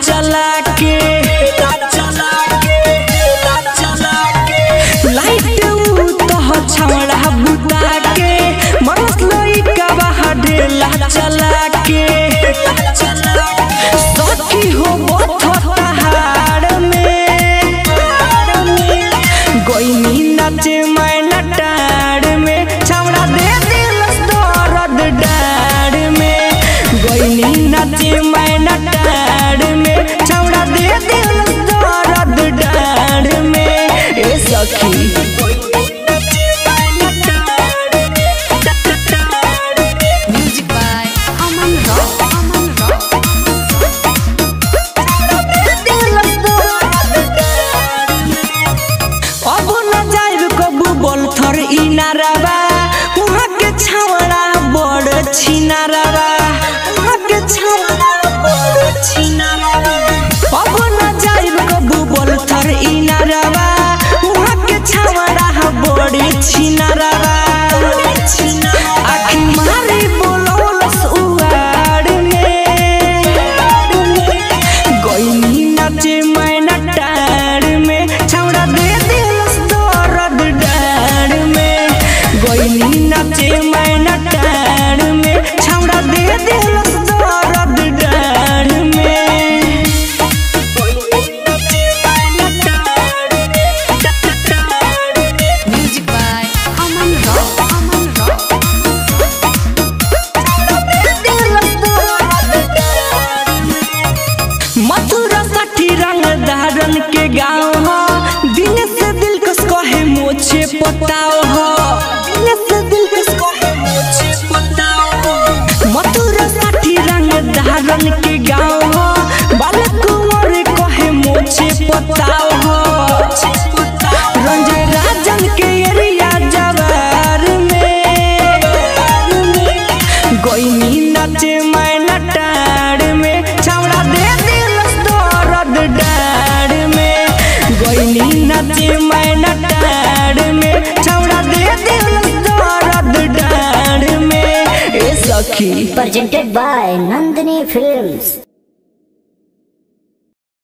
चला के लाइट तो छवड़ा बुता के मरस लइका बाहर ढेला चला के सखी हो पहाड़ में गोइनी नाचे मैना टाड़ में छवड़ा दे दिलस दर्द डाड़ में गोइनी नाचे मैना टाड़ में छवड़ा दे दिलस दर्द डाड़ में ए सखी इनारबा वहाँ के छवड़ा बड़ छिनारबा वहाँ के छवड़ा बड़ छिनारबा अब न जाइब कबू बोल थर इनारबा वहाँ के छवड़ा बड़ छिनारबा आखी मारी बोलौलस उआड़ में गोइनी नाचे मैना टाड़ में छवड़ा दे दिलस दर्द डाड़ में गोइनी नाचे मैना टाड़ में छवड़ा दे दिलस दर्द डाड़ में music by Aman rock Mathura साठी रंग धारण के गाँव हो दिन से दिल कस कहे मोछे पताओ हो मथुरा साठी रंग धारण के गाँव हो बालक कुंवर कहे मोछे पताओ हो रंजय राजन के एरिया जवार में गोइनी नाचे मैना टाड़ में छवड़ा दे दिलस दर्द डाड़ में गोइनी नाचे मैना टाड़ में छवड़ा दे दिलस दर्द डाड़ में ए सखी। Presented by Nandini Films।